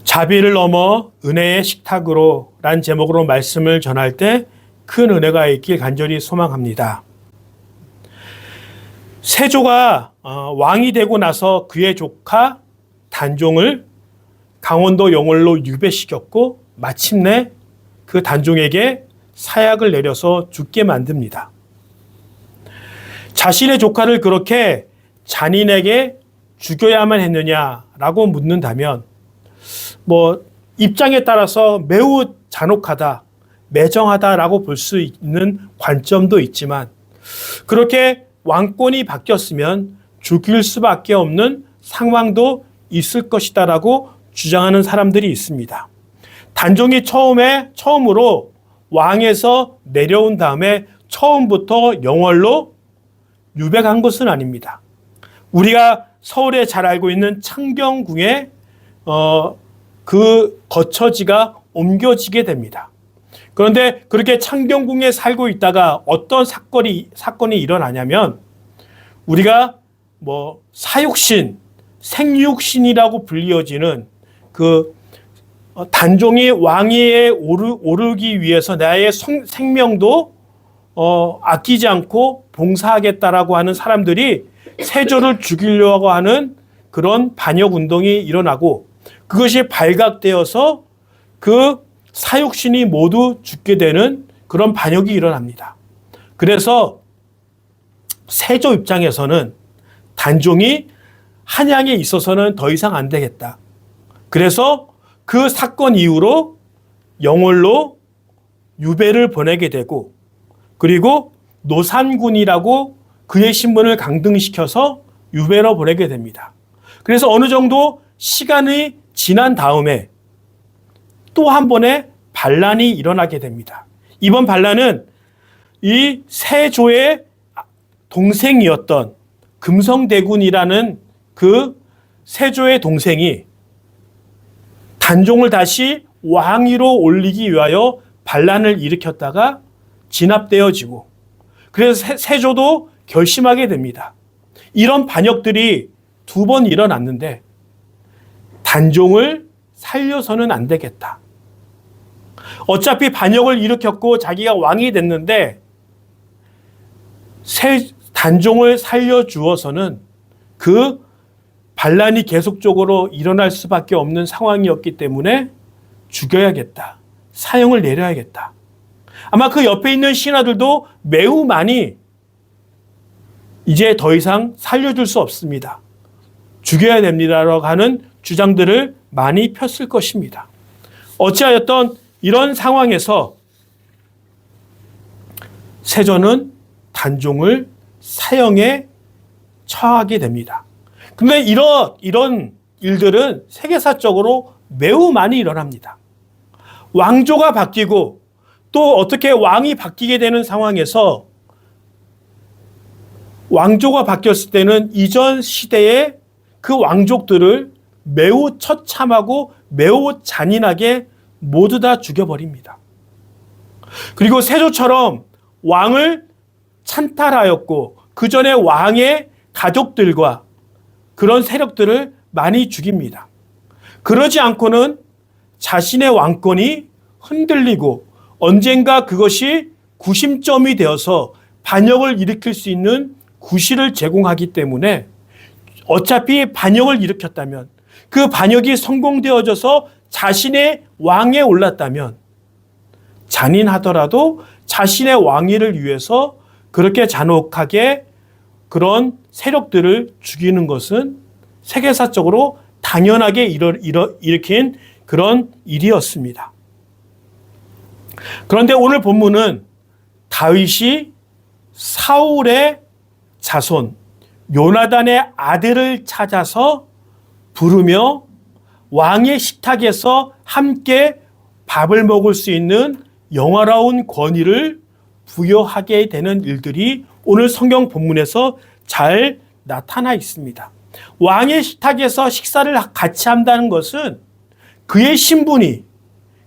자비를 넘어 은혜의 식탁으로 란 제목으로 말씀을 전할 때 큰 은혜가 있길 간절히 소망합니다. 세조가 왕이 되고 나서 그의 조카 단종을 강원도 영월로 유배시켰고 마침내 그 단종에게 사약을 내려서 죽게 만듭니다. 자신의 조카를 그렇게 잔인하게 죽여야만 했느냐라고 묻는다면 입장에 따라서 매우 잔혹하다, 매정하다라고 볼 수 있는 관점도 있지만 그렇게 왕권이 바뀌었으면 죽일 수밖에 없는 상황도 있을 것이다라고 주장하는 사람들이 있습니다. 단종이 처음으로 왕에서 내려온 다음에 처음부터 영월로 유배간 것은 아닙니다. 우리가 서울에 잘 알고 있는 창경궁에 그 거처지가 옮겨지게 됩니다. 그런데 그렇게 창경궁에 살고 있다가 어떤 사건이 일어나냐면 우리가 사육신, 생육신이라고 불리어지는 그 단종이 왕위에 오르기 위해서 나의 생명도 아끼지 않고 봉사하겠다라고 하는 사람들이 세조를 죽이려고 하는 그런 반역 운동이 일어나고 그것이 발각되어서 그 사육신이 모두 죽게 되는 그런 반역이 일어납니다. 그래서 세조 입장에서는 단종이 한양에 있어서는 더 이상 안 되겠다. 그래서 그 사건 이후로 영월로 유배를 보내게 되고 그리고 노산군이라고 그의 신분을 강등시켜서 유배로 보내게 됩니다. 그래서 어느 정도 시간이 지난 다음에 또 한 번의 반란이 일어나게 됩니다. 이번 반란은 이 세조의 동생이었던 금성대군이라는 그 세조의 동생이 단종을 다시 왕위로 올리기 위하여 반란을 일으켰다가 진압되어지고 그래서 세조도 결심하게 됩니다. 이런 반역들이 두 번 일어났는데 단종을 살려서는 안 되겠다. 어차피 반역을 일으켰고 자기가 왕이 됐는데 단종을 살려주어서는 그 반란이 계속적으로 일어날 수밖에 없는 상황이었기 때문에 죽여야겠다. 사형을 내려야겠다. 아마 그 옆에 있는 신하들도 매우 많이 이제 더 이상 살려줄 수 없습니다. 죽여야 됩니다라고 하는 주장들을 많이 폈을 것입니다. 어찌하였던 이런 상황에서 세조는 단종을 사형에 처하게 됩니다. 근데 이런 일들은 세계사적으로 매우 많이 일어납니다. 왕조가 바뀌고 또 어떻게 왕이 바뀌게 되는 상황에서 왕조가 바뀌었을 때는 이전 시대의 그 왕족들을 매우 처참하고 매우 잔인하게 모두 다 죽여버립니다. 그리고 세조처럼 왕을 찬탈하였고 그 전에 왕의 가족들과 그런 세력들을 많이 죽입니다. 그러지 않고는 자신의 왕권이 흔들리고 언젠가 그것이 구심점이 되어서 반역을 일으킬 수 있는 구실을 제공하기 때문에 어차피 반역을 일으켰다면 그 반역이 성공되어져서 자신의 왕에 올랐다면 잔인하더라도 자신의 왕위를 위해서 그렇게 잔혹하게 그런 세력들을 죽이는 것은 세계사적으로 당연하게 일으킨 그런 일이었습니다. 그런데 오늘 본문은 다윗이 사울의 자손 요나단의 아들을 찾아서 부르며 왕의 식탁에서 함께 밥을 먹을 수 있는 영화로운 권위를 부여하게 되는 일들이 오늘 성경 본문에서 잘 나타나 있습니다. 왕의 식탁에서 식사를 같이 한다는 것은 그의 신분이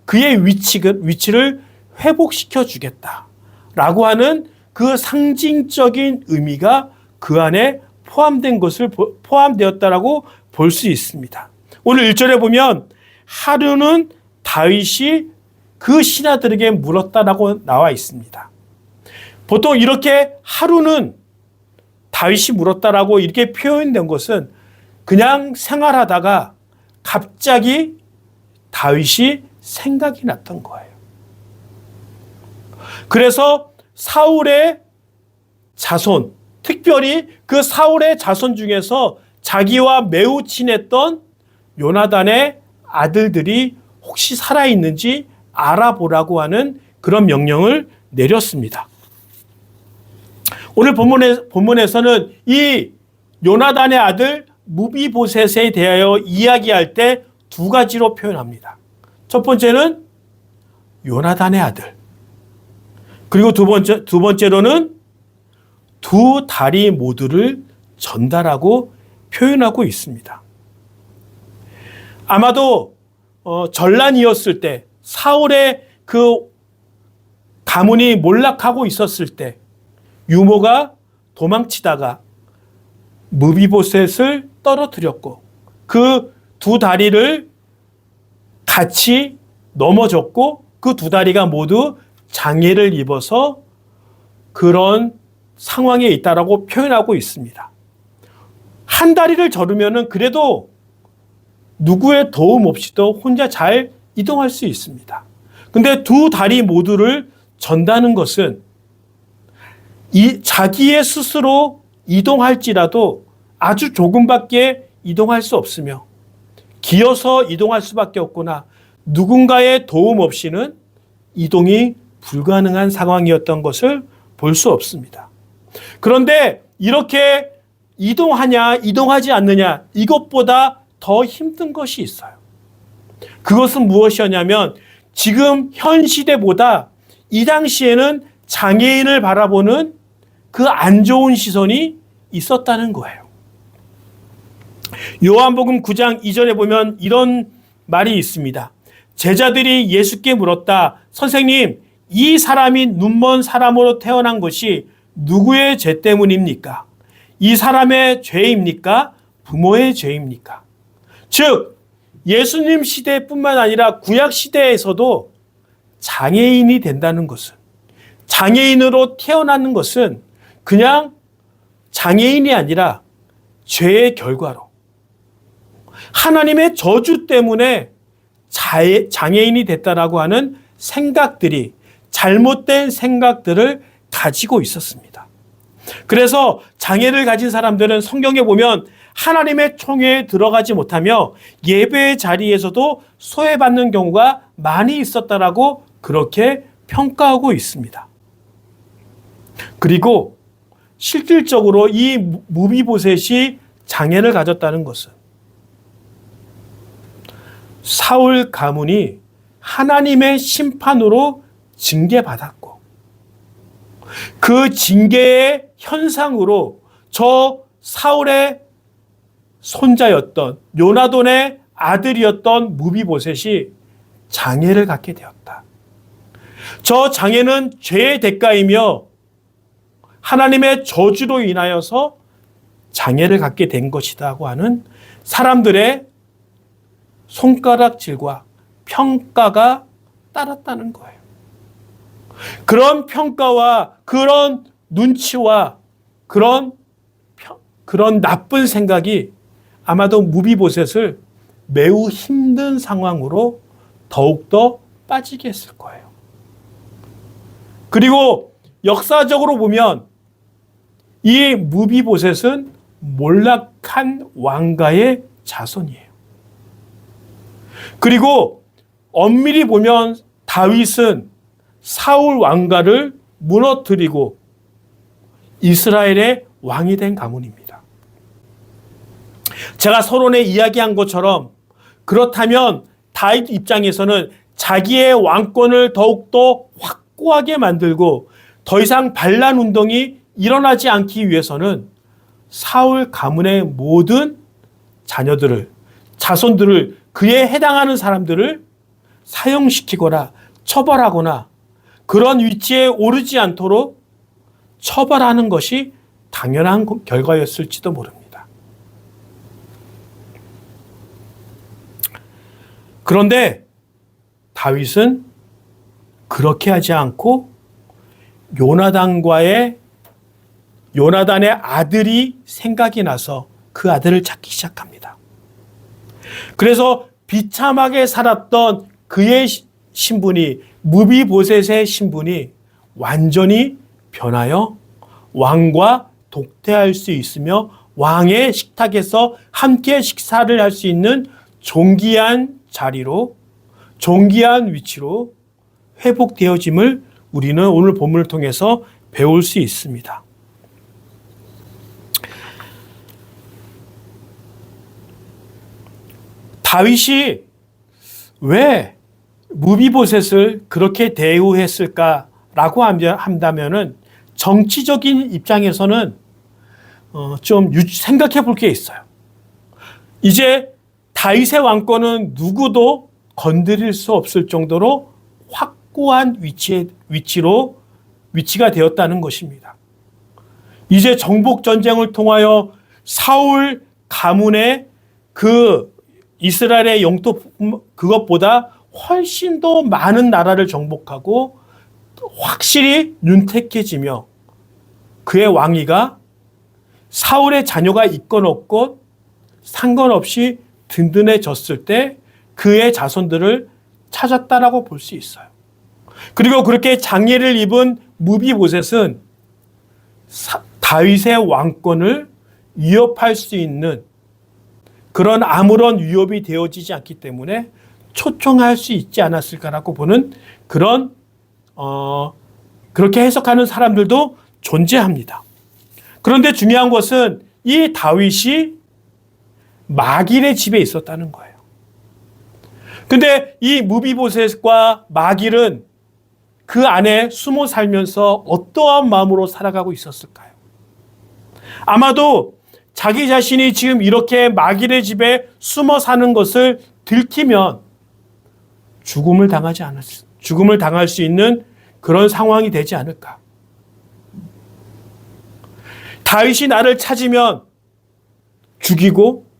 그의 위치를 회복시켜 주겠다라고 하는 그 상징적인 의미가 그 안에 포함되었다라고 볼 수 있습니다. 오늘 1절에 보면 하루는 다윗이 그 신하들에게 물었다라고 나와 있습니다. 보통 이렇게 하루는 다윗이 물었다라고 이렇게 표현된 것은 그냥 생활하다가 갑자기 다윗이 생각이 났던 거예요. 그래서 사울의 자손, 특별히 그 사울의 자손 중에서 자기와 매우 친했던 요나단의 아들들이 혹시 살아있는지 알아보라고 하는 그런 명령을 내렸습니다. 오늘 본문에서는 이 요나단의 아들 무비보셋에 대하여 이야기할 때 두 가지로 표현합니다. 첫 번째는 요나단의 아들, 그리고 두 번째로는 두 다리 모두를 전달하고 표현하고 있습니다. 아마도 전란이었을 때, 사울의 그 가문이 몰락하고 있었을 때 유모가 도망치다가 무비보셋을 떨어뜨렸고 그 두 다리를 같이 넘어졌고 그 두 다리가 모두 장애를 입어서 그런 상황에 있다라고 표현하고 있습니다. 한 다리를 저르면은 그래도 누구의 도움 없이도 혼자 잘 이동할 수 있습니다. 근데 두 다리 모두를 전다는 것은 자기의 스스로 이동할지라도 아주 조금밖에 이동할 수 없으며 기어서 이동할 수밖에 없거나 누군가의 도움 없이는 이동이 불가능한 상황이었던 것을 볼 수 없습니다. 그런데 이렇게 이동하냐 이동하지 않느냐 이것보다 더 힘든 것이 있어요. 그것은 무엇이었냐면 지금 현 시대보다 이 당시에는 장애인을 바라보는 그 안 좋은 시선이 있었다는 거예요. 요한복음 9장 2절에 보면 이런 말이 있습니다. 제자들이 예수께 물었다. 선생님, 이 사람이 눈먼 사람으로 태어난 것이 누구의 죄 때문입니까? 이 사람의 죄입니까? 부모의 죄입니까? 즉, 예수님 시대뿐만 아니라 구약 시대에서도 장애인이 된다는 것은, 장애인으로 태어나는 것은 그냥 장애인이 아니라 죄의 결과로 하나님의 저주 때문에 장애인이 됐다라고 하는 생각들이, 잘못된 생각들을 가지고 있었습니다. 그래서 장애를 가진 사람들은 성경에 보면 하나님의 총회에 들어가지 못하며 예배의 자리에서도 소외받는 경우가 많이 있었다라고 그렇게 평가하고 있습니다. 그리고 실질적으로 이 무비보셋이 장애를 가졌다는 것은 사울 가문이 하나님의 심판으로 징계받았고 그 징계의 현상으로 저 사울의 손자였던 요나단의 아들이었던 무비보셋이 장애를 갖게 되었다. 저 장애는 죄의 대가이며 하나님의 저주로 인하여서 장애를 갖게 된 것이라고 하는 사람들의 손가락질과 평가가 따랐다는 거예요. 그런 평가와 그런 눈치와 그런 나쁜 생각이 아마도 무비보셋을 매우 힘든 상황으로 더욱더 빠지게 했을 거예요. 그리고 역사적으로 보면 이 무비보셋은 몰락한 왕가의 자손이에요. 그리고 엄밀히 보면 다윗은 사울 왕가를 무너뜨리고 이스라엘의 왕이 된 가문입니다. 제가 서론에 이야기한 것처럼 그렇다면 다윗 입장에서는 자기의 왕권을 더욱더 확고하게 만들고 더 이상 반란 운동이 일어나지 않기 위해서는 사울 가문의 모든 자녀들을, 자손들을, 그에 해당하는 사람들을 사형시키거나 처벌하거나 그런 위치에 오르지 않도록 처벌하는 것이 당연한 결과였을지도 모릅니다. 그런데 다윗은 그렇게 하지 않고 요나단의 아들이 생각이 나서 그 아들을 찾기 시작합니다. 그래서 비참하게 살았던 그의 신분이, 무비보셋의 신분이 완전히 변하여 왕과 독대할 수 있으며 왕의 식탁에서 함께 식사를 할 수 있는 존귀한 자리로, 존귀한 위치로 회복되어짐을 우리는 오늘 본문을 통해서 배울 수 있습니다. 다윗이 왜 무비보셋을 그렇게 대우했을까라고 한다면은 정치적인 입장에서는 좀 생각해 볼 게 있어요. 이제 다윗의 왕권은 누구도 건드릴 수 없을 정도로 확고한 위치가 되었다는 것입니다. 이제 정복 전쟁을 통하여 사울 가문의 그 이스라엘의 영토 그것보다 훨씬 더 많은 나라를 정복하고 확실히 윤택해지며 그의 왕위가 사울의 자녀가 있건 없건 상관없이 든든해졌을 때 그의 자손들을 찾았다라고 볼 수 있어요. 그리고 그렇게 장애를 입은 무비보셋은 다윗의 왕권을 위협할 수 있는 그런 아무런 위협이 되어지지 않기 때문에 초청할 수 있지 않았을까라고 보는 그런 그렇게 해석하는 사람들도 존재합니다. 그런데 중요한 것은 이 다윗이 마길의 집에 있었다는 거예요. 근데 이 무비보셋과 마길은 그 안에 숨어 살면서 어떠한 마음으로 살아가고 있었을까요? 아마도 자기 자신이 지금 이렇게 마길의 집에 숨어 사는 것을 들키면 죽음을 당할 수 있는 그런 상황이 되지 않을까. 다윗이 나를 찾으면 죽이고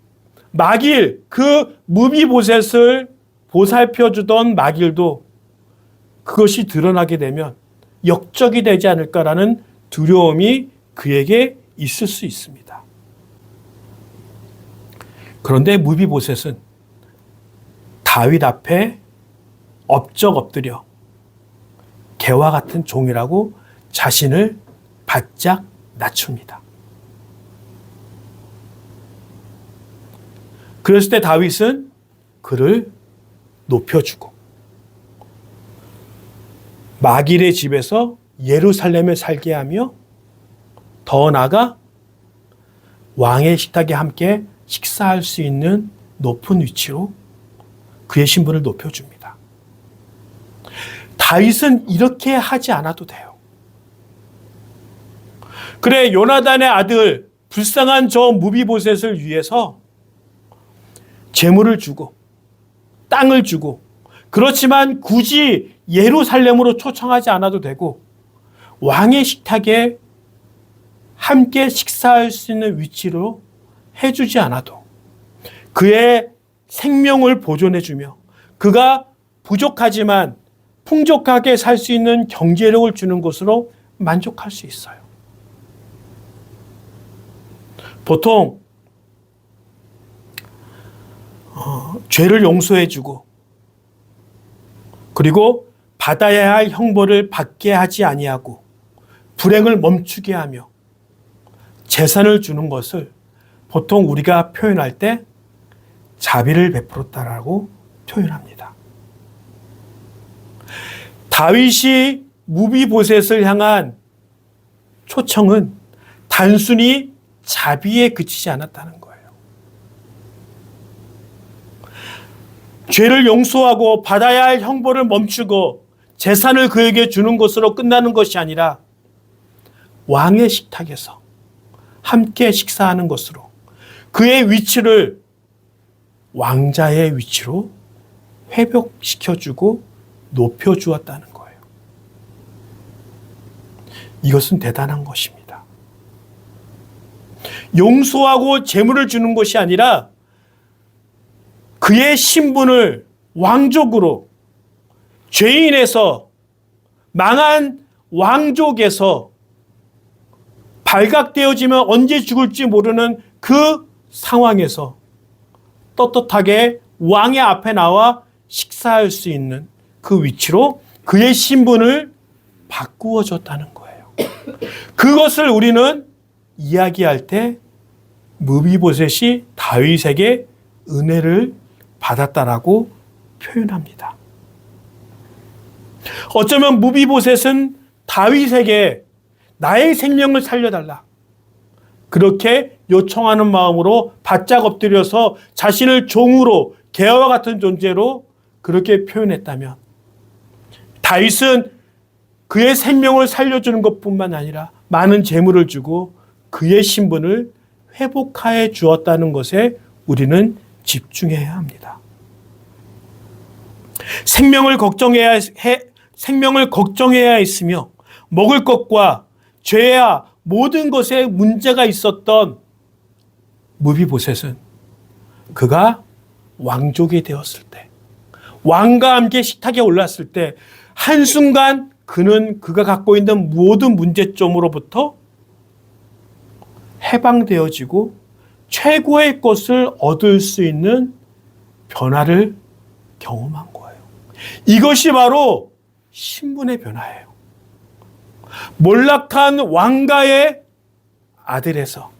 마길, 그 무비보셋을 보살펴주던 마길도 그것이 드러나게 되면 역적이 되지 않을까라는 두려움이 그에게 있을 수 있습니다. 그런데 무비보셋은 다윗 앞에 업적 엎드려 개와 같은 종이라고 자신을 바짝 낮춥니다. 그랬을 때 다윗은 그를 높여주고 마길의 집에서 예루살렘에 살게 하며 더 나아가 왕의 식탁에 함께 식사할 수 있는 높은 위치로 그의 신분을 높여줍니다. 다윗은 이렇게 하지 않아도 돼요. 그래, 요나단의 아들 불쌍한 저 무비보셋을 위해서 재물을 주고 땅을 주고, 그렇지만 굳이 예루살렘으로 초청하지 않아도 되고 왕의 식탁에 함께 식사할 수 있는 위치로 해주지 않아도 그의 생명을 보존해주며 그가 부족하지만 풍족하게 살 수 있는 경제력을 주는 것으로 만족할 수 있어요. 보통 죄를 용서해주고 그리고 받아야 할 형벌을 받게 하지 아니하고 불행을 멈추게 하며 재산을 주는 것을 보통 우리가 표현할 때 자비를 베풀었다라고 표현합니다. 다윗이 무비보셋을 향한 초청은 단순히 자비에 그치지 않았다는 거예요. 죄를 용서하고 받아야 할 형벌을 멈추고 재산을 그에게 주는 것으로 끝나는 것이 아니라 왕의 식탁에서 함께 식사하는 것으로 그의 위치를 왕자의 위치로 회복시켜주고 높여주었다는 거예요. 이것은 대단한 것입니다. 용서하고 재물을 주는 것이 아니라 그의 신분을 왕족으로, 죄인에서, 망한 왕족에서 발각되어지면 언제 죽을지 모르는 그 상황에서 떳떳하게 왕의 앞에 나와 식사할 수 있는 그 위치로 그의 신분을 바꾸어 줬다는 거예요. 그것을 우리는 이야기할 때 무비보셋이 다윗에게 은혜를 받았다라고 표현합니다. 어쩌면 무비보셋은 다윗에게 나의 생명을 살려달라, 그렇게 요청하는 마음으로 바짝 엎드려서 자신을 종으로, 개와 같은 존재로 그렇게 표현했다면, 다윗은 그의 생명을 살려주는 것뿐만 아니라 많은 재물을 주고 그의 신분을 회복하여 주었다는 것에 우리는 집중해야 합니다. 생명을 걱정해야 했으며 먹을 것과 죄와 모든 것에 문제가 있었던 무비보셋은 그가 왕족이 되었을 때, 왕과 함께 식탁에 올랐을 때 한순간 그는 그가 갖고 있는 모든 문제점으로부터 해방되어지고 최고의 것을 얻을 수 있는 변화를 경험한 거예요. 이것이 바로 신분의 변화예요. 몰락한 왕가의 아들에서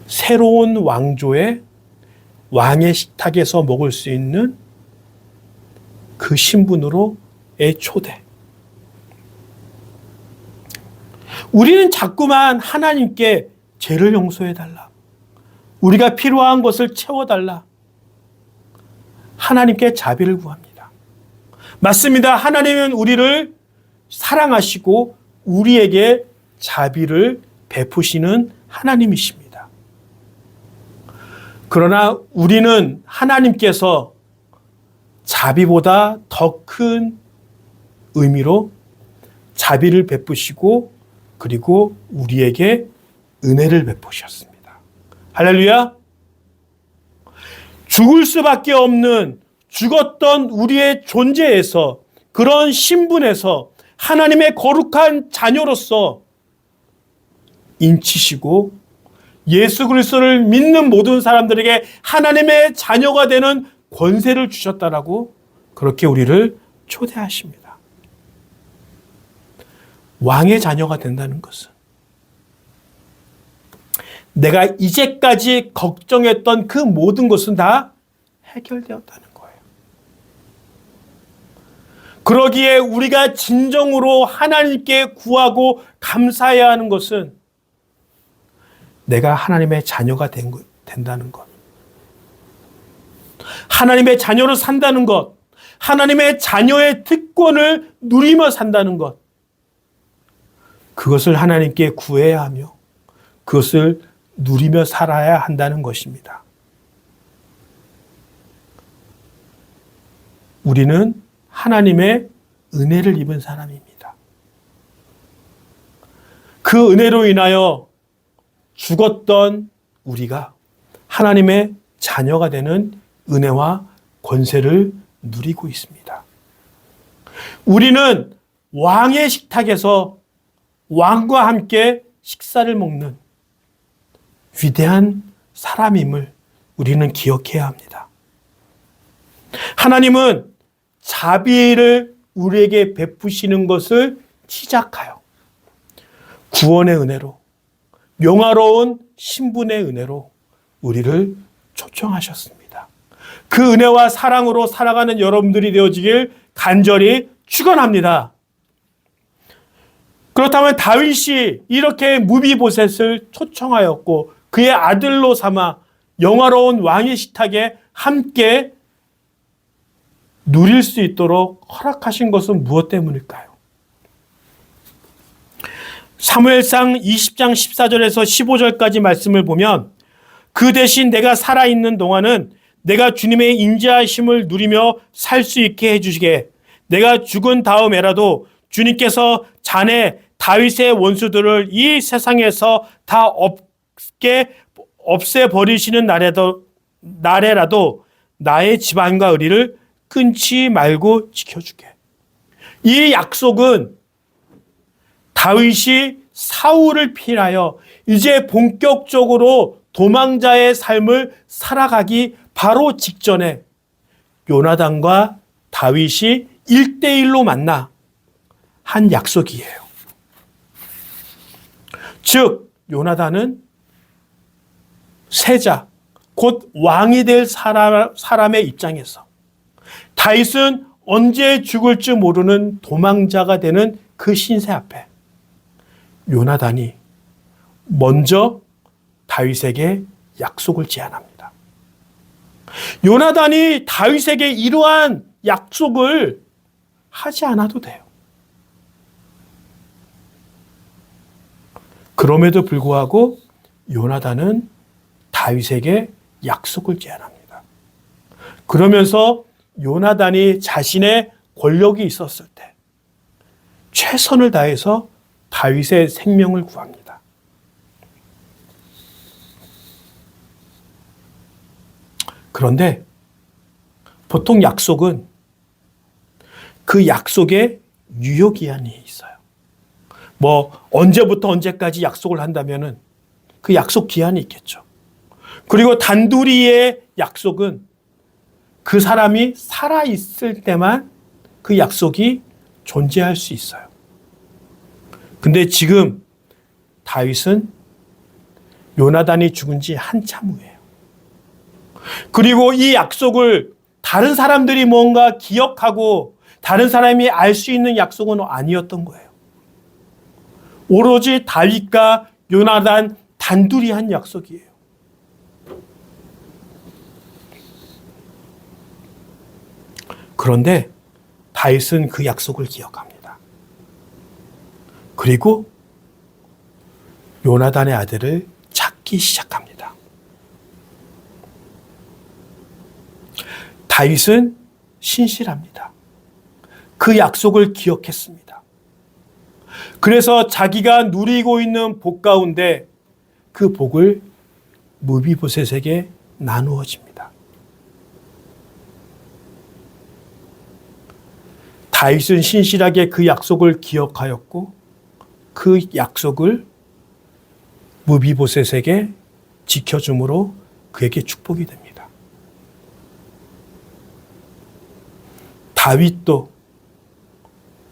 새로운 왕조의 왕의 식탁에서 먹을 수 있는 그 신분으로의 초대. 우리는 자꾸만 하나님께 죄를 용서해달라, 우리가 필요한 것을 채워달라, 하나님께 자비를 구합니다. 맞습니다. 하나님은 우리를 사랑하시고 우리에게 자비를 베푸시는 하나님이십니다. 그러나 우리는 하나님께서 자비보다 더 큰 의미로 자비를 베푸시고 그리고 우리에게 은혜를 베푸셨습니다. 할렐루야. 죽을 수밖에 없는, 죽었던 우리의 존재에서, 그런 신분에서 하나님의 거룩한 자녀로서 인치시고 예수 그리스도를 믿는 모든 사람들에게 하나님의 자녀가 되는 권세를 주셨다라고 그렇게 우리를 초대하십니다. 왕의 자녀가 된다는 것은 내가 이제까지 걱정했던 그 모든 것은 다 해결되었다는 거예요. 그러기에 우리가 진정으로 하나님께 구하고 감사해야 하는 것은 내가 하나님의 자녀가 된다는 것, 하나님의 자녀로 산다는 것, 하나님의 자녀의 특권을 누리며 산다는 것, 그것을 하나님께 구해야 하며 그것을 누리며 살아야 한다는 것입니다. 우리는 하나님의 은혜를 입은 사람입니다. 그 은혜로 인하여 죽었던 우리가 하나님의 자녀가 되는 은혜와 권세를 누리고 있습니다. 우리는 왕의 식탁에서 왕과 함께 식사를 먹는 위대한 사람임을 우리는 기억해야 합니다. 하나님은 자비를 우리에게 베푸시는 것을 시작하여 구원의 은혜로, 영화로운 신분의 은혜로 우리를 초청하셨습니다. 그 은혜와 사랑으로 살아가는 여러분들이 되어지길 간절히 축원합니다. 그렇다면 다윗이 이렇게 무비보셋을 초청하였고 그의 아들로 삼아 영화로운 왕의 식탁에 함께 누릴 수 있도록 허락하신 것은 무엇 때문일까요? 사무엘상 20장 14절에서 15절까지 말씀을 보면 그 대신 내가 살아있는 동안은 내가 주님의 인자하심을 누리며 살 수 있게 해주시게, 내가 죽은 다음에라도 주님께서 자네 다윗의 원수들을 이 세상에서 다 없애버리시는 날에라도 나의 집안과 의리를 끊지 말고 지켜주게. 이 약속은 다윗이 사울을 피하여 이제 본격적으로 도망자의 삶을 살아가기 바로 직전에 요나단과 다윗이 1대1로 만나 한 약속이에요. 즉 요나단은 세자, 곧 왕이 될 사람의 입장에서 다윗은 언제 죽을지 모르는 도망자가 되는 그 신세 앞에 요나단이 먼저 다윗에게 약속을 제안합니다. 요나단이 다윗에게 이러한 약속을 하지 않아도 돼요. 그럼에도 불구하고 요나단은 다윗에게 약속을 제안합니다. 그러면서 요나단이 자신의 권력이 있었을 때 최선을 다해서 다윗의 생명을 구합니다. 그런데 보통 약속은 그 약속에 유효기한이 있어요. 언제부터 언제까지 약속을 한다면은 그 약속 기한이 있겠죠. 그리고 단둘이의 약속은 그 사람이 살아있을 때만 그 약속이 존재할 수 있어요. 근데 지금 다윗은 요나단이 죽은 지 한참 후예요. 그리고 이 약속을 다른 사람들이 뭔가 기억하고 다른 사람이 알 수 있는 약속은 아니었던 거예요. 오로지 다윗과 요나단 단둘이 한 약속이에요. 그런데 다윗은 그 약속을 기억합니다. 그리고 요나단의 아들을 찾기 시작합니다. 다윗은 신실합니다. 그 약속을 기억했습니다. 그래서 자기가 누리고 있는 복 가운데 그 복을 무비보셋에게 나누어집니다. 다윗은 신실하게 그 약속을 기억하였고 그 약속을 무비보셋에게 지켜줌으로 그에게 축복이 됩니다. 다윗도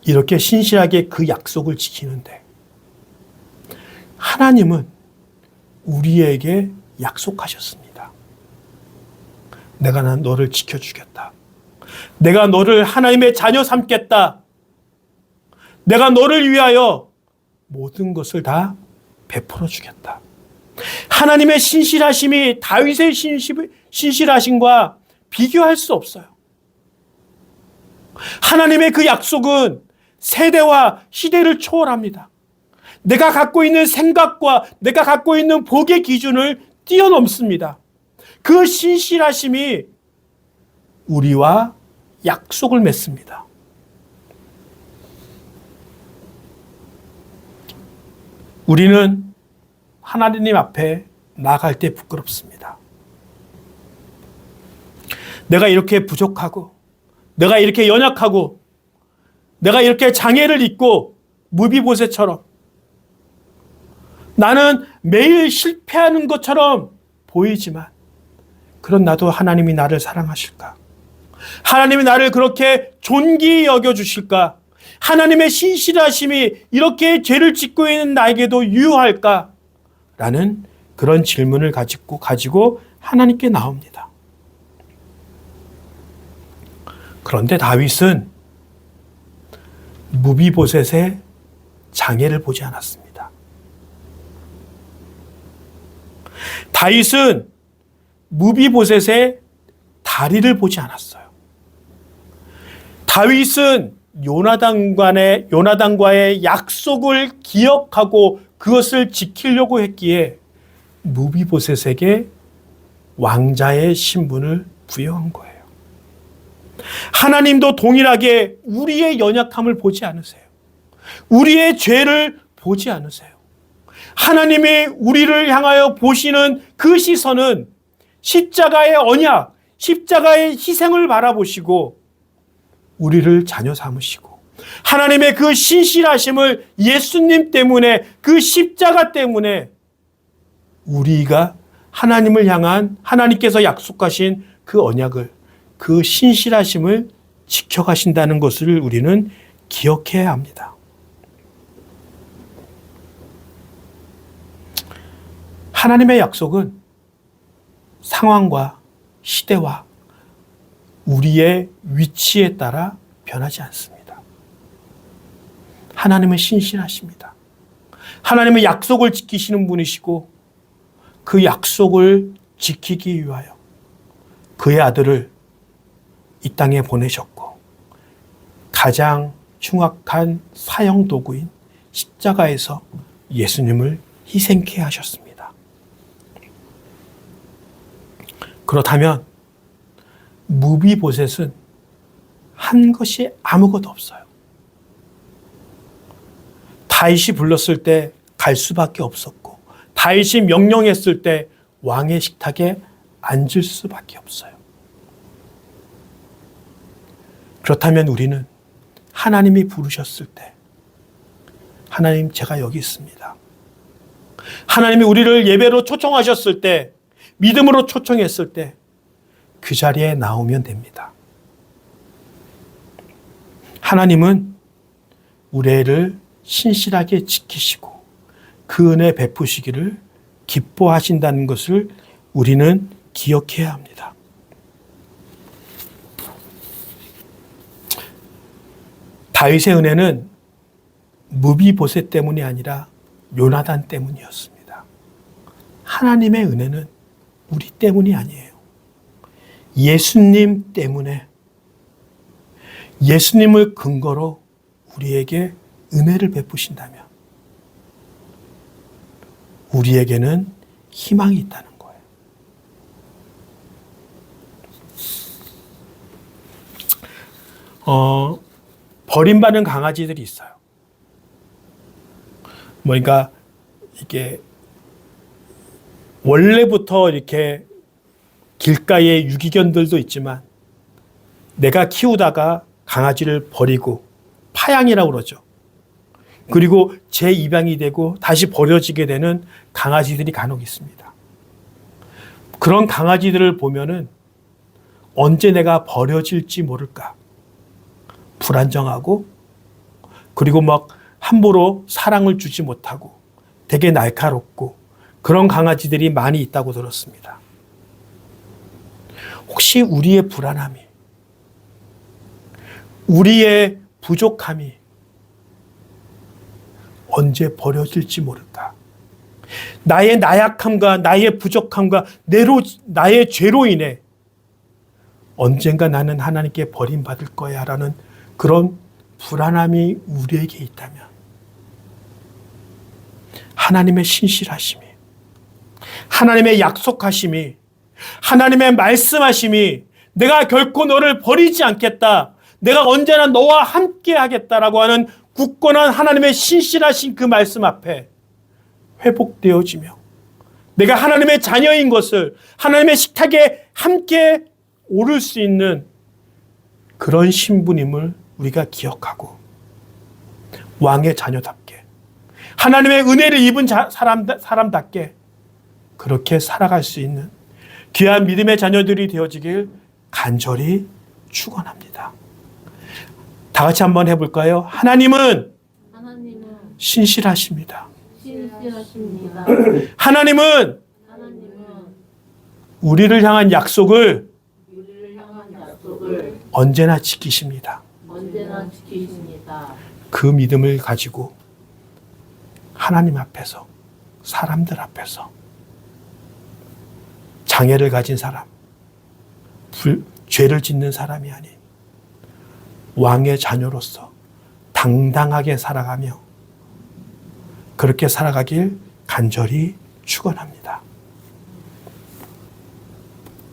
이렇게 신실하게 그 약속을 지키는데 하나님은 우리에게 약속하셨습니다. 내가 너를 지켜주겠다. 내가 너를 하나님의 자녀 삼겠다. 내가 너를 위하여 모든 것을 다 베풀어 주겠다. 하나님의 신실하심이 다윗의 신실하심과 비교할 수 없어요. 하나님의 그 약속은 세대와 시대를 초월합니다. 내가 갖고 있는 생각과 내가 갖고 있는 복의 기준을 뛰어넘습니다. 그 신실하심이 우리와 약속을 맺습니다. 우리는 하나님 앞에 나아갈 때 부끄럽습니다. 내가 이렇게 부족하고 내가 이렇게 연약하고 내가 이렇게 장애를 입고 무비보셋처럼 나는 매일 실패하는 것처럼 보이지만 그런 나도 하나님이 나를 사랑하실까? 하나님이 나를 그렇게 존귀히 여겨주실까? 하나님의 신실하심이 이렇게 죄를 짓고 있는 나에게도 유효할까? 라는 그런 질문을 가지고 하나님께 나옵니다. 그런데 다윗은 무비보셋의 장애를 보지 않았습니다. 다윗은 무비보셋의 다리를 보지 않았어요. 다윗은 요나단과의 약속을 기억하고 그것을 지키려고 했기에 무비보셋에게 왕자의 신분을 부여한 거예요. 하나님도 동일하게 우리의 연약함을 보지 않으세요. 우리의 죄를 보지 않으세요. 하나님이 우리를 향하여 보시는 그 시선은 십자가의 언약, 십자가의 희생을 바라보시고 우리를 자녀 삼으시고 하나님의 그 신실하심을 예수님 때문에 그 십자가 때문에 우리가 하나님을 향한 하나님께서 약속하신 그 언약을 그 신실하심을 지켜가신다는 것을 우리는 기억해야 합니다. 하나님의 약속은 상황과 시대와 우리의 위치에 따라 변하지 않습니다. 하나님은 신실하십니다. 하나님은 약속을 지키시는 분이시고 그 약속을 지키기 위하여 그의 아들을 이 땅에 보내셨고 가장 흉악한 사형 도구인 십자가에서 예수님을 희생케 하셨습니다. 그렇다면 무비보셋은 한 것이 아무것도 없어요. 다윗이 불렀을 때 갈 수밖에 없었고 다윗이 명령했을 때 왕의 식탁에 앉을 수밖에 없어요. 그렇다면 우리는 하나님이 부르셨을 때 하나님 제가 여기 있습니다. 하나님이 우리를 예배로 초청하셨을 때 믿음으로 초청했을 때 그 자리에 나오면 됩니다. 하나님은 우리를 신실하게 지키시고 그 은혜 베푸시기를 기뻐하신다는 것을 우리는 기억해야 합니다. 다윗의 은혜는 무비보셋 때문이 아니라 요나단 때문이었습니다. 하나님의 은혜는 우리 때문이 아니에요. 예수님 때문에 예수님을 근거로 우리에게 은혜를 베푸신다면 우리에게는 희망이 있다는 거예요. 버림받은 강아지들이 있어요. 그러니까 이게 원래부터 이렇게 길가에 유기견들도 있지만 내가 키우다가 강아지를 버리고 파양이라고 그러죠. 그리고 재입양이 되고 다시 버려지게 되는 강아지들이 간혹 있습니다. 그런 강아지들을 보면은 언제 내가 버려질지 모를까 불안정하고 그리고 막 함부로 사랑을 주지 못하고 되게 날카롭고 그런 강아지들이 많이 있다고 들었습니다. 혹시 우리의 불안함이 우리의 부족함이 언제 버려질지 모를까? 나의 나약함과 나의 부족함과 나의 죄로 인해 언젠가 나는 하나님께 버림받을 거야 라는 그런 불안함이 우리에게 있다면 하나님의 신실하심이 하나님의 약속하심이 하나님의 말씀하심이 내가 결코 너를 버리지 않겠다. 내가 언제나 너와 함께 하겠다라고 하는 굳건한 하나님의 신실하신 그 말씀 앞에 회복되어지며 내가 하나님의 자녀인 것을 하나님의 식탁에 함께 오를 수 있는 그런 신분임을 우리가 기억하고 왕의 자녀답게 하나님의 은혜를 입은 사람답게 그렇게 살아갈 수 있는 귀한 믿음의 자녀들이 되어지길 간절히 축원합니다. 다 같이 한번 해볼까요? 하나님은 신실하십니다. 하나님은 우리를 향한 약속을 언제나 지키십니다. 그 믿음을 가지고 하나님 앞에서 사람들 앞에서 장애를 가진 사람, 죄를 짓는 사람이 아닌 왕의 자녀로서 당당하게 살아가며 그렇게 살아가길 간절히 축원합니다.